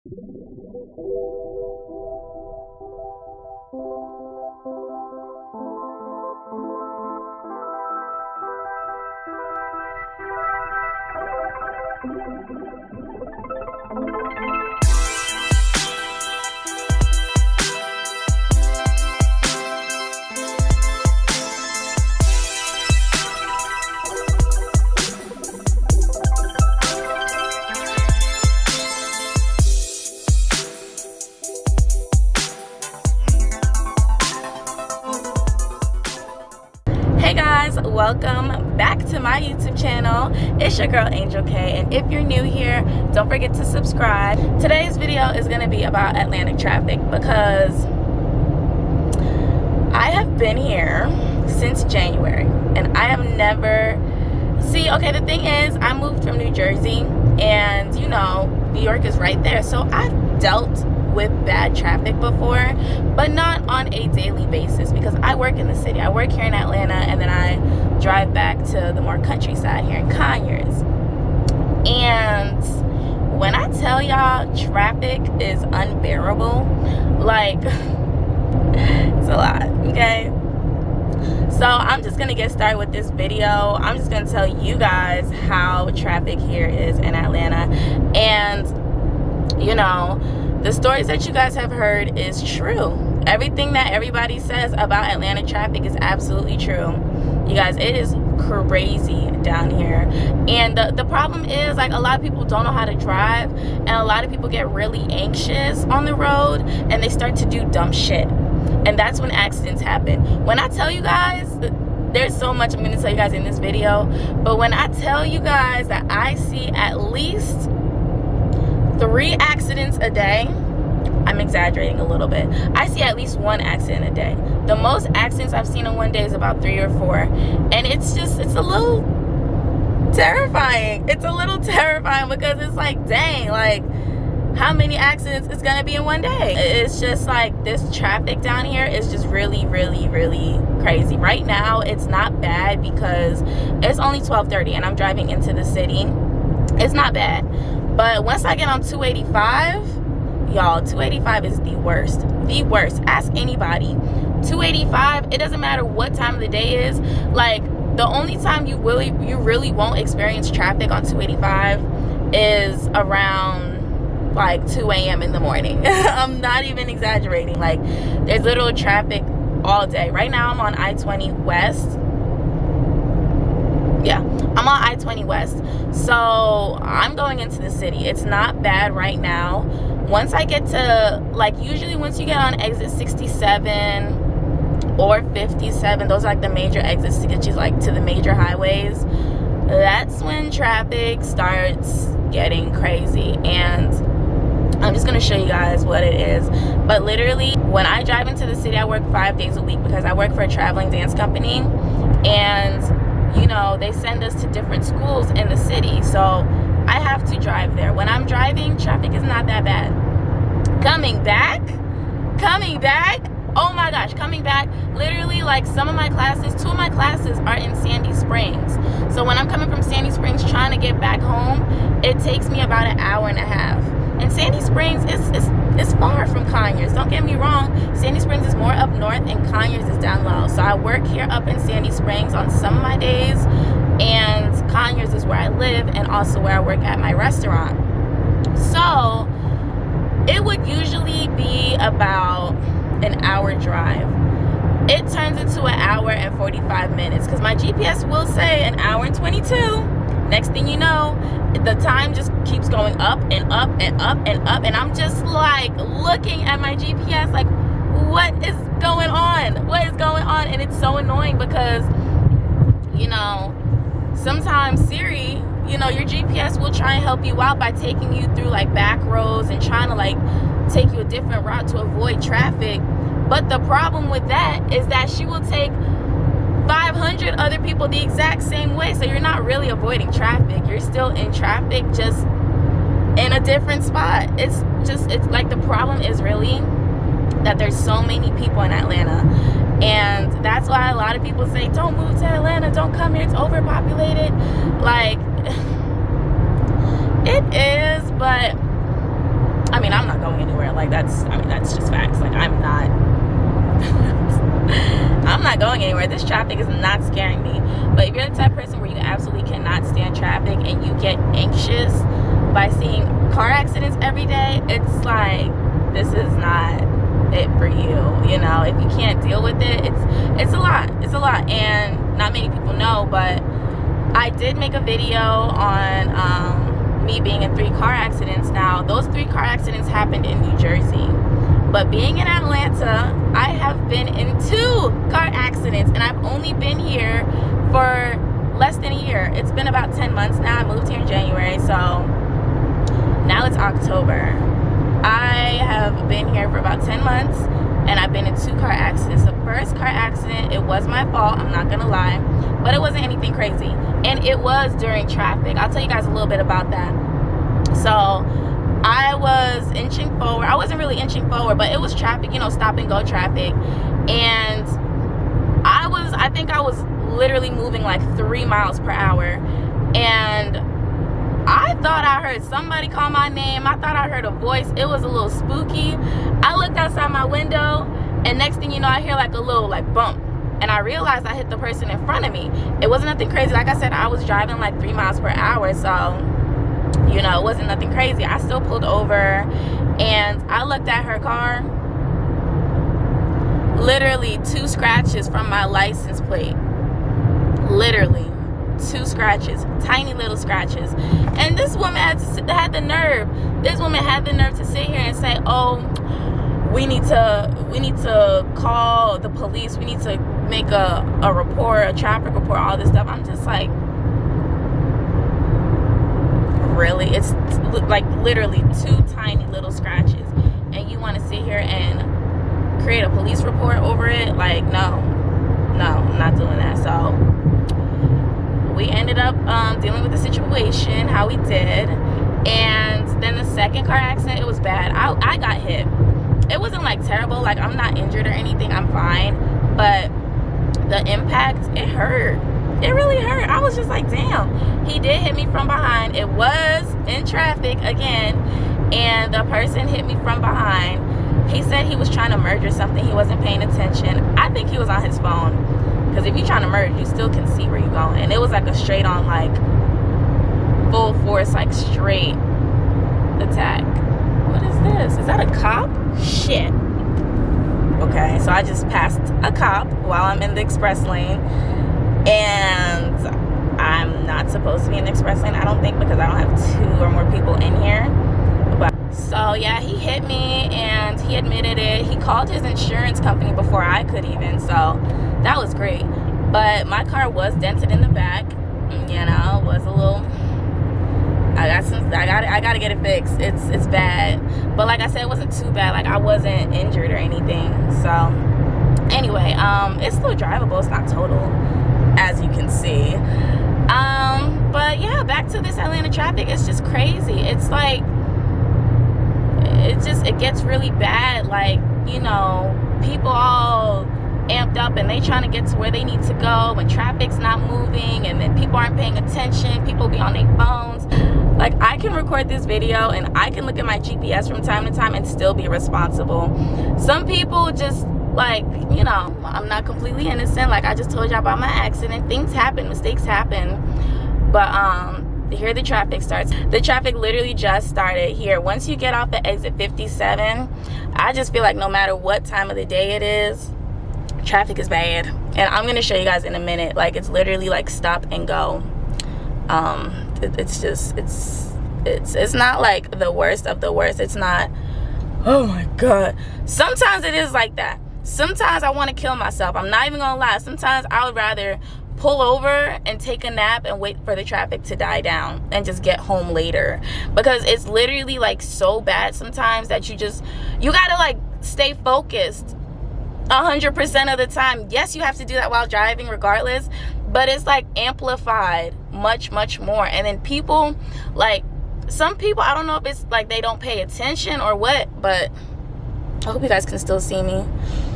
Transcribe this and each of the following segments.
Hey guys, welcome back to my YouTube channel. It's your girl Angel K, and if you're new here, don't forget to subscribe. Today's video is going to be about Atlantic traffic because I have been here since January and I have never... Okay, the thing is, I moved from New Jersey and you know, New York is right there, so I've dealt with bad traffic before, but not on a daily basis because I work in the city. I work here in Atlanta and then I drive back to the more countryside here in Conyers. And when I tell y'all traffic is unbearable, like it's a lot, okay? So I'm just gonna get started with this video. I'm just gonna tell you guys how traffic here is in Atlanta. And you know, the stories that you guys have heard is true. Everything that everybody says about Atlanta traffic is absolutely true. You guys, it is crazy down here. And the problem is, like, a lot of people don't know how to drive, and a lot of people get really anxious on the road and they start to do dumb shit. And that's when accidents happen. When I tell you guys, there's so much I'm going to tell you guys in this video, but when I tell you guys that I see at least 3 accidents a day, I'm exaggerating a little bit. I see at least 1 accident a day. The most accidents I've seen in one day is about 3 or 4. And it's a little terrifying. It's a little terrifying because it's like, dang, like, how many accidents is gonna be in one day? It's just like, this traffic down here is just really, really, really crazy. Right now, it's not bad because it's only 12:30 and I'm driving into the city. It's not bad. But once I get on 285, y'all, 285 is the worst. The worst. Ask anybody. 285, it doesn't matter what time of the day is. Like, the only time you really won't experience traffic on 285 is around like 2 a.m. in the morning. I'm not even exaggerating. Like, there's little traffic all day. Right now I'm on I-20 West. Yeah, I'm on I-20 West, so I'm going into the city. It's not bad right now. Once I get to, like, usually once you get on exit 67 or 57, those are like the major exits to get you like to the major highways, that's when traffic starts getting crazy. And I'm just gonna show you guys what it is. But literally, when I drive into the city, I work 5 days a week because I work for a traveling dance company, and you know, they send us to different schools in the city, so I have to drive there. When I'm driving, traffic is not that bad. Coming back, oh my gosh, coming back, literally, like, 2 of my classes are in Sandy Springs. So when I'm coming from Sandy Springs trying to get back home, it takes me about 1.5 hours. And Sandy Springs is far from Conyers. Don't get me wrong. Sandy Springs is more up north and Conyers is down low. So I work here up in Sandy Springs on some of my days, and Conyers is where I live and also where I work at my restaurant. So it would usually be about an hour drive. It turns into 1 hour and 45 minutes because my GPS will say 1 hour and 22. Next thing you know, the time just keeps going up and up and up and up, and I'm just like looking at my GPS like, what is going on? What is going on? And it's so annoying because, you know, sometimes Siri, you know, your GPS will try and help you out by taking you through like back roads and trying to like take you a different route to avoid traffic. But the problem with that is that she will take 500 other people the exact same way, so you're not really avoiding traffic. You're still in traffic, just in a different spot. It's like, the problem is really that there's so many people in Atlanta, and that's why a lot of people say don't move to Atlanta, don't come here, it's overpopulated. Like, it is, but I mean, I'm Like, that's just facts. Like, I'm not I'm not going anywhere. This traffic is not scaring me. But if you're the type of person where you absolutely cannot stand traffic and you get anxious by seeing car accidents every day, it's like, this is not it for you. You know, if you can't deal with it, it's a lot. It's a lot. And not many people know, but I did make a video on me being in 3 car accidents. Now, those 3 car accidents happened in New Jersey. But being in Atlanta, I have been in 2 car accidents, and I've only been here for less than a year. It's been about 10 months now. I moved here in January, so now it's October. I have been here for about 10 months, and I've been in 2 car accidents. The first car accident, it was my fault, I'm not gonna lie, but it wasn't anything crazy, and it was during traffic. I'll tell you guys a little bit about that. So I was inching forward. I wasn't really inching forward, but it was traffic, you know, stop and go traffic. And I think I was literally moving like 3 miles per hour. And I thought I heard somebody call my name. I thought I heard a voice. It was a little spooky. I looked outside my window, and next thing you know, I hear like a little like bump. And I realized I hit the person in front of me. It wasn't nothing crazy. Like I said, I was driving like 3 miles per hour. So, you know, it wasn't nothing crazy. I still pulled over, and I looked at her car. Literally 2 scratches from my license plate. Literally 2 scratches, tiny little scratches. And this woman had the nerve. This woman had the nerve to sit here and say, "Oh, we need to call the police. We need to make a report, a traffic report, all this stuff." I'm just like, really? It's like literally 2 tiny little scratches, and you want to sit here and create a police report over it? Like, no, I'm not doing that. So we ended up dealing with the situation how we did. And then the second car accident, it was bad. I got hit. It wasn't like terrible, like I'm not injured or anything, I'm fine, but the impact, it hurt. It really hurt. I was just like, damn, he did hit me from behind. It was in traffic again, and the person hit me from behind. He said he was trying to merge or something. He wasn't paying attention. I think he was on his phone, because if you're trying to merge, you still can see where you're going. And it was like a straight on, like full force, like straight attack. What is this? Is that a cop? Shit. Okay, so I just passed a cop while I'm in the express lane, and I'm not supposed to be in the express lane, I don't think, because I don't have 2 or more people in here. But so yeah, he hit me, and he admitted it. He called his insurance company before I could even, so that was great. But my car was dented in the back, you know, was a little, I gotta get it fixed. It's bad, but like I said, it wasn't too bad. Like, I wasn't injured or anything. So anyway, it's still drivable. It's not total, as you can see. But yeah, back to this Atlanta traffic. It's just crazy. It's like, it gets really bad. Like, you know, people all amped up and they trying to get to where they need to go when traffic's not moving, and then people aren't paying attention. People be on their phones. Like, I can record this video and I can look at my GPS from time to time and still be responsible. Some people just, like, you know, I'm not completely innocent. Like I just told y'all about my accident. Things happen, mistakes happen. But here the traffic starts. The traffic literally just started here. Once you get off the exit 57, I just feel like no matter what time of the day it is, traffic is bad. And I'm gonna show you guys in a minute. Like, it's literally like stop and go. It's just, it's not like the worst of the worst. It's not, oh my god. Sometimes it is like that. Sometimes I want to kill myself. I'm not even gonna lie. Sometimes I would rather pull over and take a nap and wait for the traffic to die down and just get home later, because it's literally like so bad sometimes that you gotta like stay focused 100% of the time. Yes, you have to do that while driving regardless, but it's like amplified much more. And then people, like some people, I don't know if it's like they don't pay attention or what, but I hope you guys can still see me.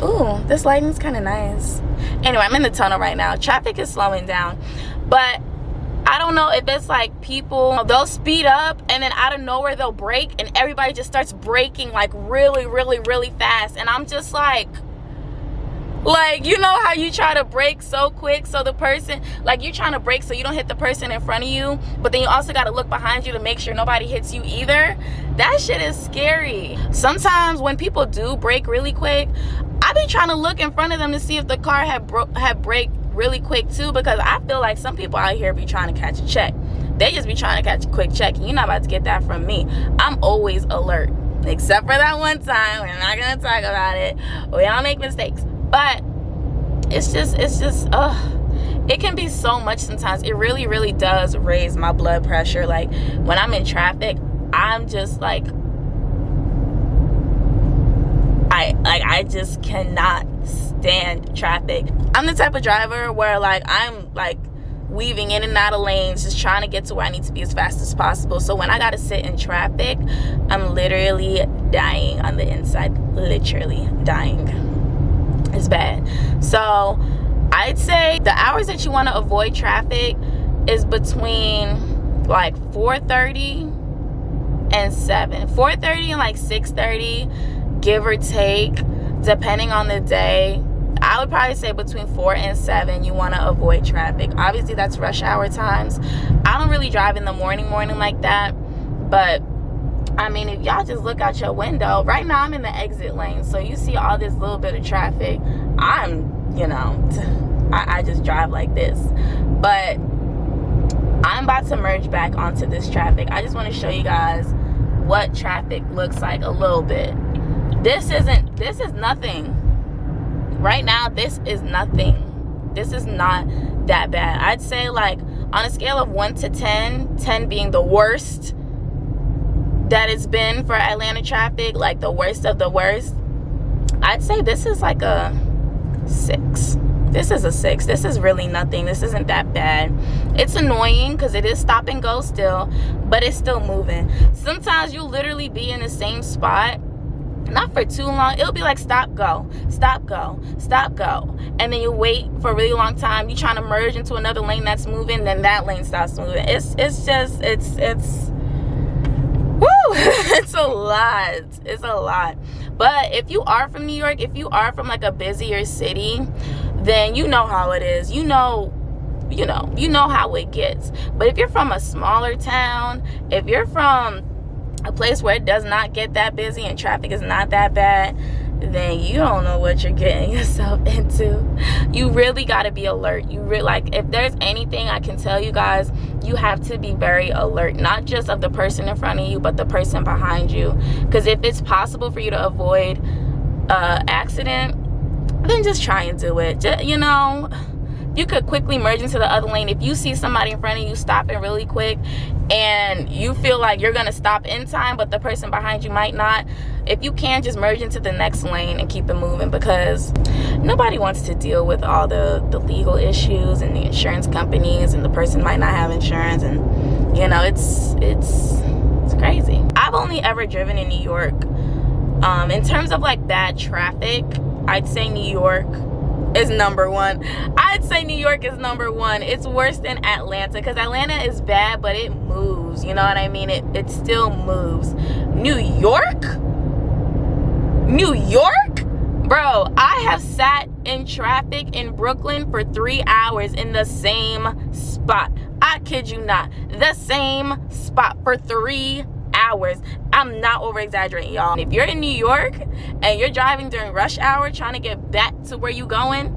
Ooh, this lighting's kind of nice. Anyway, I'm in the tunnel right now. Traffic is slowing down, but I don't know if it's like people, they'll speed up and then out of nowhere they'll brake and everybody just starts braking like really, really, really fast. And I'm just like, you know how you try to brake so quick so the person, like you're trying to brake so you don't hit the person in front of you, but then you also got to look behind you to make sure nobody hits you either. That shit is scary. Sometimes when people do brake really quick, I be trying to look in front of them to see if the car had braked really quick too, because I feel like some people out here be trying to catch a check. They just be trying to catch a quick check, and you're not about to get that from me. I'm always alert, except for that one time. We're not gonna talk about it. We all make mistakes. But it's just it can be so much sometimes. It really, really does raise my blood pressure. Like when I'm in traffic, I'm just like, I just cannot stand traffic. I'm the type of driver where like I'm like weaving in and out of lanes, just trying to get to where I need to be as fast as possible. So when I gotta sit in traffic, I'm literally dying on the inside. Literally dying. It's bad. So I'd say the hours that you want to avoid traffic is between like 4:30 and 7. 4:30 and like 6:30, give or take, depending on the day. I would probably say between 4 and 7 you want to avoid traffic. Obviously that's rush hour times. I don't really drive in the morning like that, but I mean, if y'all just look out your window, right now I'm in the exit lane, so you see all this little bit of traffic. I'm, you know, I just drive like this. But I'm about to merge back onto this traffic. I just want to show you guys what traffic looks like a little bit. This is nothing. Right now, this is nothing. This is not that bad. I'd say like on a scale of 1 to 10, 10 being the worst that it's been for Atlanta traffic, like the worst of the worst, I'd say this is like a 6. This is a 6. This is really nothing. This isn't that bad. It's annoying because it is stop and go still, but it's still moving. Sometimes you'll literally be in the same spot, not for too long. It'll be like stop, go, stop, go, stop, go, and then you wait for a really long time. You trying to merge into another lane that's moving, then that lane stops moving. It's woo, it's a lot. It's a lot. But if you are from New York, if you are from like a busier city, then you know how it is. You know how it gets. But if you're from a smaller town, if you're from a place where it does not get that busy and traffic is not that bad, then you don't know what you're getting yourself into. You really got to be alert. Like, if there's anything I can tell you guys, you have to be very alert, not just of the person in front of you, but the person behind you. Because if it's possible for you to avoid accident, then just try and do it. You could quickly merge into the other lane. If you see somebody in front of you stopping really quick and you feel like you're gonna stop in time, but the person behind you might not, if you can, just merge into the next lane and keep it moving, because nobody wants to deal with all the legal issues and the insurance companies, and the person might not have insurance, and it's crazy. I've only ever driven in New York. In terms of like bad traffic, I'd say New York is number one. I'd say New York is number one. It's worse than Atlanta, because Atlanta is bad, but it moves. You know what I mean? It still moves. New York? Bro, I have sat in traffic in Brooklyn for 3 hours in the same spot. I kid you not. The same spot for 3 hours. I'm not over exaggerating, y'all. If you're in New York and you're driving during rush hour trying to get back to where you going,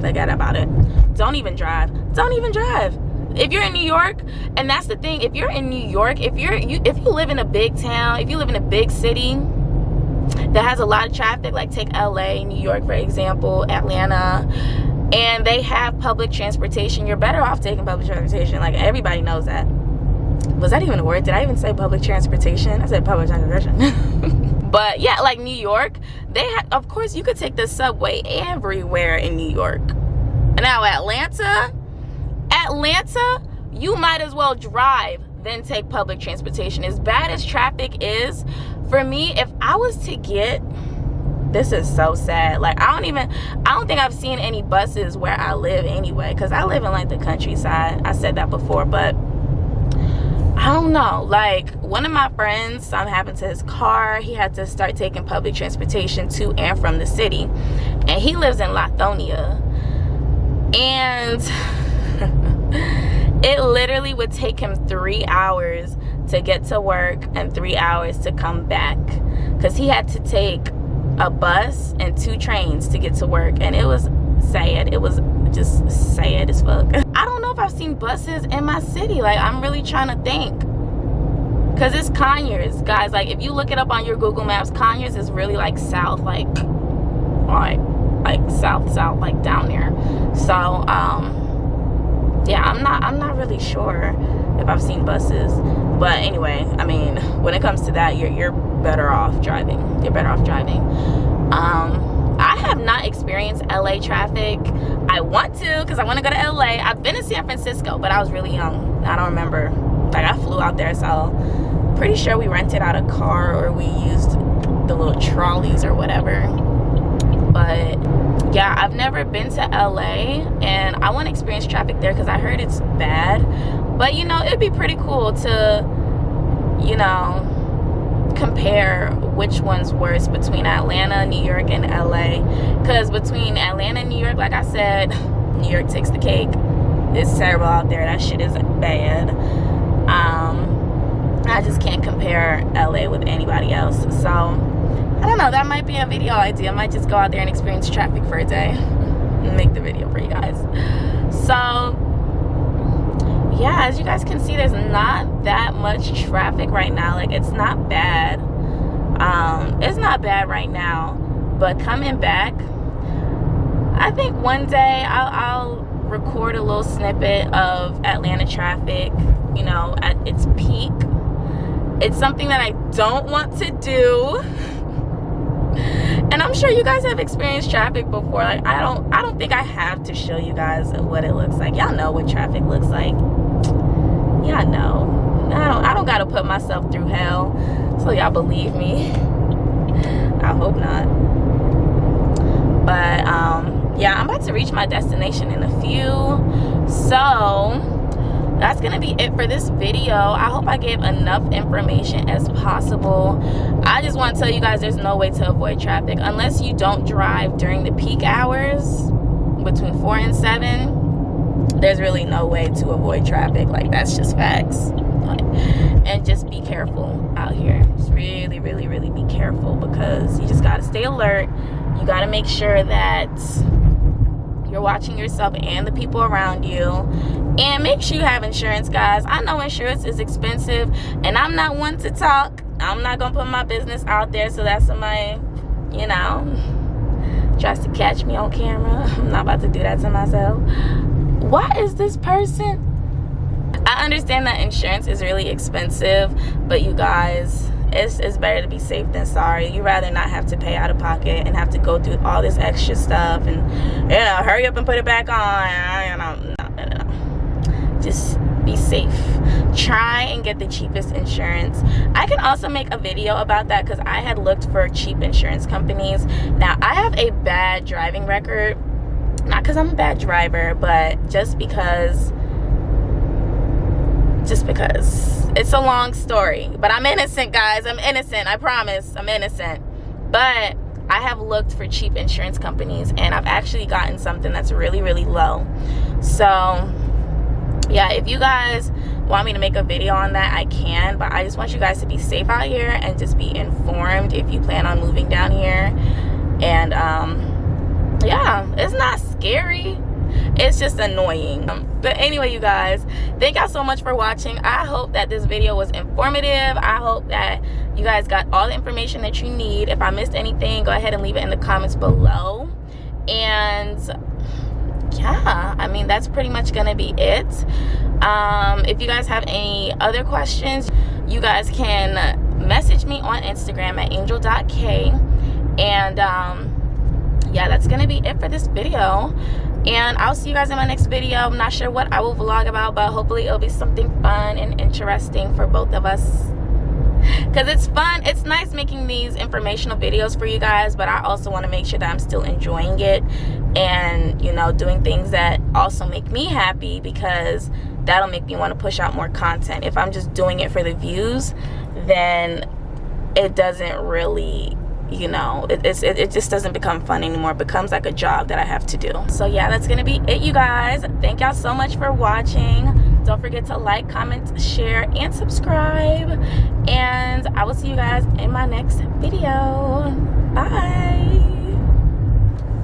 forget about it. Don't even drive. If you're in New York, and that's the thing, if you're in New York, if you live in a big town, if you live in a big city that has a lot of traffic, like take LA, New York for example, Atlanta, and they have public transportation, you're better off taking public transportation. Like, everybody knows that. Was that even a word? Did I even say public transportation? I said public transportation. But yeah, like New York, of course you could take the subway everywhere in New York. Now Atlanta, you might as well drive than take public transportation. As bad as traffic is, for me, if I was to get This is so sad. Like, I don't think I've seen any buses where I live anyway, because I live in like the countryside. I said that before, but I don't know. Like, one of my friends, something happened to his car. He had to start taking public transportation to and from the city, and he lives in Lithonia, and it literally would take him 3 hours to get to work and 3 hours to come back, because he had to take a bus and 2 trains to get to work. And it was sad. It was just sad as fuck. I don't know if I've seen buses in my city. Like, I'm really trying to think, because it's Conyers, guys. Like, if you look it up on your Google Maps, Conyers is really like south, like south, like down there. So yeah, I'm not really sure if I've seen buses. But anyway, I mean, when it comes to that, you're better off driving. You're better off driving. I have not experienced LA traffic. I want to, because I want to go to LA. I've been to San Francisco, but I was really young. I don't remember. Like, I flew out there, so pretty sure we rented out a car, or we used the little trolleys or whatever. But yeah, I've never been to LA, and I want to experience traffic there because I heard it's bad. But you know, it'd be pretty cool to, you know, compare which one's worse between Atlanta, New York, and LA. Because between Atlanta and New York, like I said, New York takes the cake. It's terrible out there. That shit is bad. I just can't compare LA with anybody else. So I don't know, that might be a video idea. I might just go out there and experience traffic for a day and make the video for you guys. So yeah, as you guys can see, there's not that much traffic right now. Like, it's not bad. It's not bad right now. But coming back, I think one day I'll record a little snippet of Atlanta traffic, you know, at its peak. It's something that I don't want to do. And I'm sure you guys have experienced traffic before. Like, I don't think I have to show you guys what it looks like. Y'all know what traffic looks like. Y'all know. I don't gotta put myself through hell so y'all believe me. I hope not. But yeah, I'm about to reach my destination in a few. So that's gonna be it for this video. I hope I gave enough information as possible. I just want to tell you guys, there's no way to avoid traffic unless you don't drive during the peak hours between 4 and 7. There's really no way to avoid traffic. Like, that's just facts. And just be careful out here. Just really, really, really be careful, because you just gotta stay alert. You gotta make sure that you're watching yourself and the people around you. And make sure you have insurance, guys. I know insurance is expensive, and I'm not one to talk. I'm not gonna put my business out there so that somebody, you know, tries to catch me on camera. I'm not about to do that to myself. Why is this person? I understand that insurance is really expensive, but you guys, it's better to be safe than sorry. You'd rather not have to pay out of pocket and have to go through all this extra stuff and, you know, hurry up and put it back on. You know, no. Just be safe. Try and get the cheapest insurance. I can also make a video about that, because I had looked for cheap insurance companies. Now, I have a bad driving record. Not because I'm a bad driver, but just because it's a long story. But I'm innocent, guys. I'm innocent. I promise. I'm innocent. But I have looked for cheap insurance companies, and I've actually gotten something that's really, really low. So yeah, if you guys want me to make a video on that, I can. But I just want you guys to be safe out here and just be informed if you plan on moving down here. And yeah, it's not scary. It's just annoying. But anyway, you guys, thank y'all so much for watching. I hope that this video was informative. I hope that you guys got all the information that you need. If I missed anything, go ahead and leave it in the comments below. And yeah, I mean, that's pretty much gonna be it. If you guys have any other questions, you guys can message me on Instagram at angel.k. And yeah, that's gonna be it for this video, and I'll see you guys in my next video. I'm not sure what I will vlog about, but hopefully it'll be something fun and interesting for both of us. because it's fun. It's nice making these informational videos for you guys, but I also want to make sure that I'm still enjoying it and, you know, doing things that also make me happy, because that'll make me want to push out more content. If I'm just doing it for the views, then it doesn't really, you know, it just doesn't become fun anymore. It becomes like a job that I have to do. So yeah, that's gonna be it, you guys. Thank y'all so much for watching. Don't forget to like, comment, share, and subscribe, and I will see you guys in my next video. Bye.